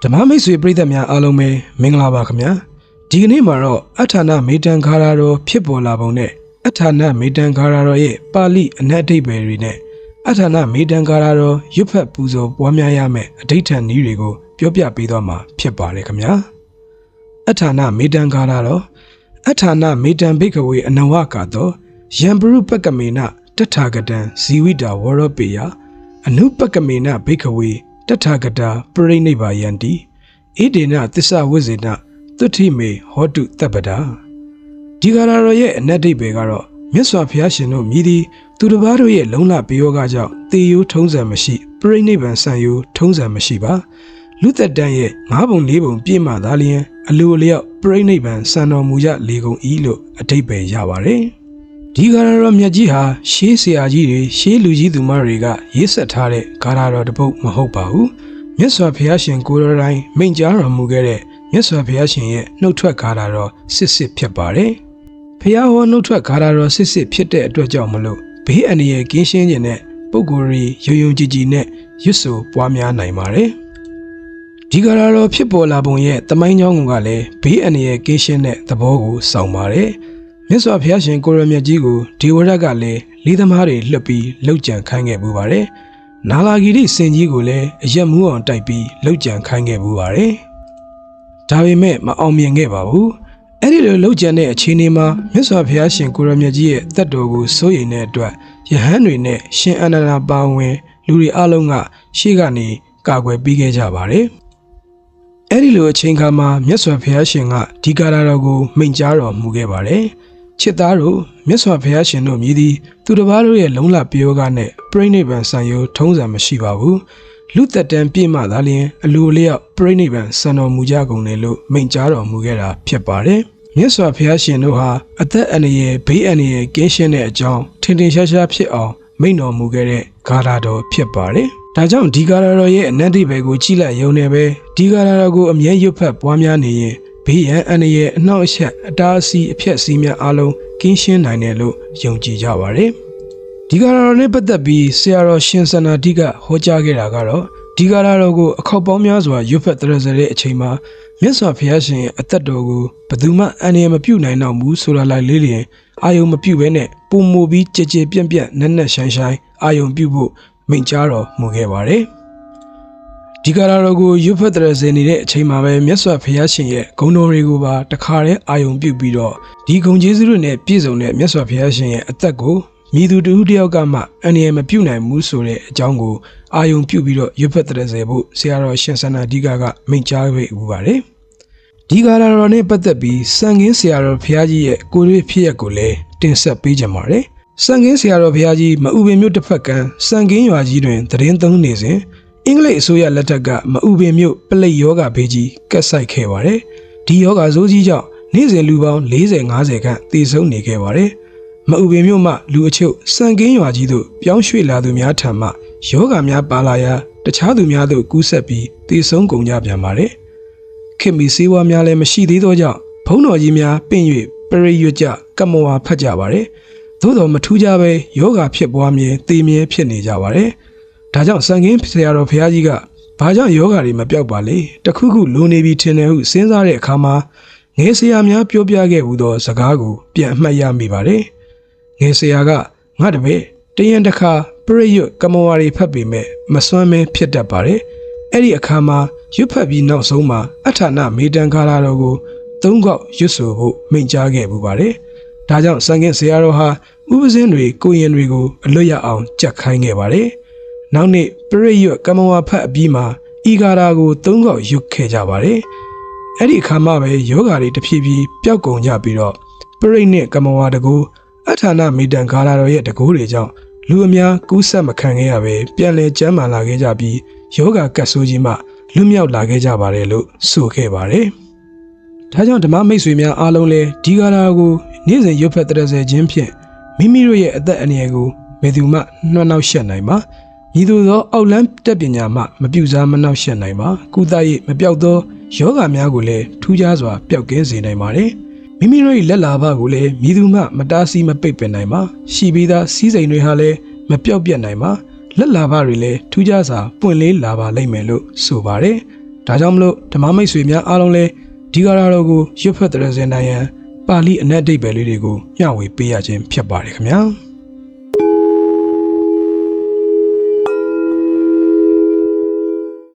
ဓမ္မမိတ်ဆွေပရိသတ်များအားလုံးပဲမင်္ဂလာပါခင်ဗျာဒီကနေ့မှာတော့အဋ္ဌာဏမေတ္တန်ခါရတော်ဖြစ်ပေါ်လာပုံနဲ့အဋ္ဌာဏမေတ္တန်ခါရတော်ရဲ့ပါဠိအနက်အဓိပ္ပာယ်တွေနဲ့အဋ္ဌာဏမေတ္တန်ခါရတော်ရွတ်ဖတ်ပူဇော်ပွားများရမယ့်အဋိဋ္ဌာန်နည်းတွေကိုပြောပြပေးသွားမှာဖြစ်ပါတယ်ခင်ဗျာအဋ္ဌာဏမေတ္တန်ခါရတော်အဋ္ဌာဏမေတ္တန်ဘိကဝေအနဝကာသောယံပရုပကမေနတထာဂတံဇီဝိတာဝရောပေယအနုပကမေနဘိကဝေတထာဂတာပရိနိဗ္ဗာယန္တိဣဒေနသစ္စာဝိဇေနသုတိမေဟောတုတပ္ပဒါဒီဂါရတော်ရဲ့အနက်ဒိဗေကတော့မြတ်စွာဘုရားရှင်တို့မြည်သည်သူတစ်ပါးတို့ရဲ့လုံလပေယောဂကြောင့်တေယိုးထုံးစံမရှိပရိနိဗ္ဗာန်ဆံယိုးထုံးစံမရှိပါလူသက်တန်းရဲ့၅ပုံ၄ပုံပြည့်မှသာလျှင်အလိုအလျောက်ပရိနိဗ္ဗာန်ဆံတော်မူကြလေကုန်၏လို့အဓိပ္ပာယ်ရပါတယ်ဒီဂါရတော်မြတ်ကြီးဟာရှေးဆရာကြီးတွေရှေးလူကြီးသူမတွေကရေးဆက်ထားတဲ့ဂါရတော်တစ်ပုဒ်မဟုတ်ပါဘူးမြတ်စွာဘုရားရှင်ကိုယ်တော်တိုင်မိန့်ကြားတော်မူခဲ့တဲ့မြတ်စွာဘုရားရှင်ရဲ့နှုတ်ထွက်ဂါရတော်စစ်စစ်ဖြစ်ပါတယ်ဘုရားဟောနှုတ်ထွက်ဂါရတော်စစ်စစ်ဖြစ်တဲ့အတွက်ကြောင့်မလို့ဘေးအန္တရာယ်ကင်းရှင်းခြင်းနဲ့ပုဂ္ဂိုလ်တွေယုံကြည်ကြည်နဲ့ရွတ်ဆိုပွားများနိုင်ပါတယ်ဒီဂါရတော်ဖြစ်ပေါ်လာပုံရဲ့တမိုင်းကြောင်းကလည်းဘေးအန္တရာယ်ကင်းရှင်းတဲ့သဘောကိုဆောင်ပါတယ်မြတ်စွာဘုရားရှင်ကိုရမြတ်ကြီးကိုဒေဝရတ်ကလည်းလေးသမားတွေလှုပ်ပြီးလှုပ်ကြံခိုင်းခဲ့ပူပါတယ်။နာလာဂီရိစင်ကြီးကိုလည်းအရက်မူးအောင်တိုက်ပြီးလှုပ်ကြံခိုင်းခဲ့ပူပါတယ်။ဒါပေမဲ့မအောင်မြင်ခဲ့ပါဘူး။အဲ့ဒီလိုလှုပ်ကြံတဲ့အခြေအနေမှာမြတ်စွာဘုရားရှင်ကိုရမြတ်ကြီးရဲ့တတ်တော်ကိုစိုးရိမ်တဲ့အတွက်ယဟန်တွေနဲ့ရှင်အနန္ဒာပါဝင်လူတွေအလုံးကရှေ့ကနေကာကွယ်ပေးခဲ့ကြပါတယ်။အဲ့ဒီလိုအချိန်ခါမှာမြတ်စွာဘုရားရှင်ကဒီဂါရတော်ကိုမိန့်ကြားတော်မူခဲ့ပါတယ်။ချစ်သားတို့မြတ်စွာဘုရားရှင်တို့မြည်သည်သူတစ်ပါးတို့ရဲ့လုံလပယောဂနဲ့ပြိဋိဘံဆံယိုးထုံးစံမရှိပါဘူးလူသက်တမ်းပြည့်မှသာလျှင်အလိုလျောက်ပြိဋိဘံဆံတော်မူကြကုန်တယ်လို့မိန့်ကြားတော်မူခဲ့တာဖြစ်ပါတယ်မြတ်စွာဘုရားရှင်တို့ဟာအသက်အန္တရာယ်ဘေးအန္တရာယ်ကင်းရှင်းတဲ့အကြောင်းထင်ထင်ရှားရှားဖြစ်အောင်မိန့်တော်မူခဲ့တဲ့ဂါရတော်ဖြစ်ပါတယ်ဒါကြောင့်ဒီဂါရတော်ရဲ့အနတ္တိဘယ်ကိုကြည့်လိုက်ရုံနဲ့ပဲဒီဂါရတော်ကိုအမြဲရွတ်ဖတ်ပွားများနေရင်ဘေးရန်အန္တရာယ်အနှောက်အယှက်အတားအဆီးအဖြက်စီးများအလုံးကင်းရှင်းနိုင်တယ်လို့ယုံကြည်ကြပါတယ်။ဒီဂါရတော်နဲ့ပတ်သက်ပြီးဆရာတော်ရှင်စန္ဒာတိကဟောကြားခဲ့တာကတော့ဒီဂါရတော်ကိုအခောက်ပေါင်းများစွာရွတ်ဖတ်တရစတဲ့အချိန်မှာမြတ်စွာဘုရားရှင်ရဲ့အသက်တော်ကိုဘယ်သူမှအန္တရာယ်မပြုနိုင်တော့ဘူးဆိုတာလိုက်လေးလျင်အာယုံမပြုဘဲနဲ့ပုံမူပြီးကြည်ကြည်ပြန့်ပြန့်နက်နက်ရှိုင်းရှိုင်းအာယုံပြုဖို့မိန့်ကြားတော်မူခဲ့ပါတယ်။ဒီဂါရတော်ကိုရွတ်ဖတ်တဲ့ဇေနေတဲ့အချိန်မှာပဲမြတ်စွာဘုရားရှင်ရဲ့ဂုဏ်တော်တွေကိုပါတခါတည်းအာယုံပြုပြီးတော့ဒီဂုဏ်ကျေးဇူးတွေနဲ့ပြည့်စုံတဲ့မြတ်စွာဘုရားရှင်ရဲ့အသက်ကိုမြည်သူတဦးတယောက်ကမှအန္တရာယ်မပြုနိုင်ဘူးဆိုတဲ့အကြောင်းကိုအာယုံပြုပြီးတော့ရွတ်ဖတ်တဲ့ဇေဖို့ဆရာတော်ရှင်စန္ဒာတိကမိန့်ကြားပေးဦးပါတယ်ဒီဂါရတော်နဲ့ပတ်သက်ပြီးစံခင်းဆရာတော်ဘုရားကြီးရဲ့ကိုယ်ရေးဖြစ်ရပ်ကိုလည်းတင်ဆက်ပေးကြပါတယ်စံခင်းဆရာတော်ဘုရားကြီးမအူပင်မြို့တစ်ဖက်ကမ်းစံခင်းရွာကြီးတွင်တရင်သုံးနေစဉ်အင်္ဂလိပ်အစိုးရလက်ထက်ကမအူပင်မြို့ပလိတ်ယောဂဘေးကြီးကတ်ဆိုင်ခဲ့ပါတယ်။ဒီယောဂဆိုးကြီးကြောင့်နေ့စဉ်လူပေါင်း40-50ခန့်သေဆုံးနေခဲ့ပါတယ်။မအူပင်မြို့မှလူအချို့စံကင်းရွာကြီးသို့ပြောင်းရွှေ့လာသူများထံမှယောဂများပါလာရာတခြားသူများသို့ကူးဆက်ပြီးသေဆုံးကုန်ကြပြန်ပါတယ်။ခေတ်မီစေဝါများလည်းမရှိသေးသောကြောင့်ဘုန်းတော်ကြီးများပင့်၍ပရိရွတ်ကြကမ္မဝါဖတ်ကြပါတယ်။သို့တော်မထူးကြပဲယောဂဖြစ်ပွားမြဲသေမြဲဖြစ်နေကြပါတယ်။ဒါကြောင့်စံခင်းဆရာတော်ဘုရားကြီးကဘာကြောင့်ယောဂါတွေမပြောက်ပါလေတခုခုလိုနေပြီထင်တယ်ဟုစဉ်းစားတဲ့အခါမှာငယ်ဆရာများပြောပြခဲ့ဘူးသောစကားကိုပြန်အမှတ်ရမိပါတယ်ငယ်ဆရာကငါတပည့်တရင်တစ်ခါပရိယွတ်ကမ္မဝါရီဖတ်ပေမဲ့မစွမ်းမဲဖြစ်တတ်ပါတယ်အဲ့ဒီအခါမှာရွတ်ဖတ်ပြီးနောက်ဆုံးမှာအဋ္ဌာဏမေတ္တန်ခါရတော်ကို၃ခေါက်ရွတ်ဆိုဖို့မိန့်ကြားခဲ့ပူပါတယ်ဒါကြောင့်စံခင်းဆရာတော်ဟာဥပဇင်းတွေကိုရင်တွေကိုအလွတ်ရအောင်ကြက်ခိုင်းခဲ့ပါတယ်နောက်နေ့ပရိယွတ်ကမ္မဝါဖတ်အပြီးမှာဤဂါရကို၃ခေါက်ရွတ်ခဲ့ကြပါတယ်။အဲ့ဒီအခါမှပဲယောဂါတွေတဖြည်းဖြည်းပျောက်ကုန်ကြပြီးတော့ပရိတ်နဲ့ကမ္မဝါတကူအဋ္ဌာဏမေတ္တန်ဂါရတော်ရဲ့တကူတွေကြောင့်လူအများကူးဆက်မခံခဲ့ရပဲပြန်လည်ကျမ်းမာလာခဲ့ကြပြီးယောဂါကတ်ဆိုးကြီးမှလွတ်မြောက်လာခဲ့ကြပါတယ်လို့ဆိုခဲ့ပါတယ်။ဒါကြောင့်ဓမ္မမိတ်ဆွေများအားလုံးလည်းဒီဂါရကိုနေ့စဉ်ရွတ်ဖတ်တဲ့ခြင်းဖြင့်မိမိတို့ရဲ့အသက်အန္တရာယ်ကိုဘယ်သူမှနှောက်ယှက်နိုင်မှာဤသို့သောအောက်လန်းတက်ပညာမှမပြုစားမနှောက်ယှက်နိုင်ပါကုသရေးမပြောက်သောယောဂများကိုလည်းထူးခြားစွာပျောက်ကင်းစေနိုင်ပါတယ်မိမိတို့၏လက်လာဘကိုလည်းမြည်သူမှမတားဆီးမပိတ်ပင်နိုင်ပါရှိပြီးသားစီးစိမ်တွေဟာလည်းမပြောက်ပြတ်နိုင်ပါလက်လာဘတွေလည်းထူးခြားစွာပွင့်လေးလာပါလိမ့်မယ်လို့ဆိုပါတယ် ဒါကြောင့်မလို့ဓမ္မမိတ်ဆွေများအားလုံးလည်းဒီဂါရာတော်ကိုရွတ်ဖတ်တဲ့စင်နိုင်ရန်ပါဠိအနက်အဓိပ္ပာယ်လေးတွေကိုမျှဝေပေးရခြင်းဖြစ်ပါတယ်ခင်ဗျာ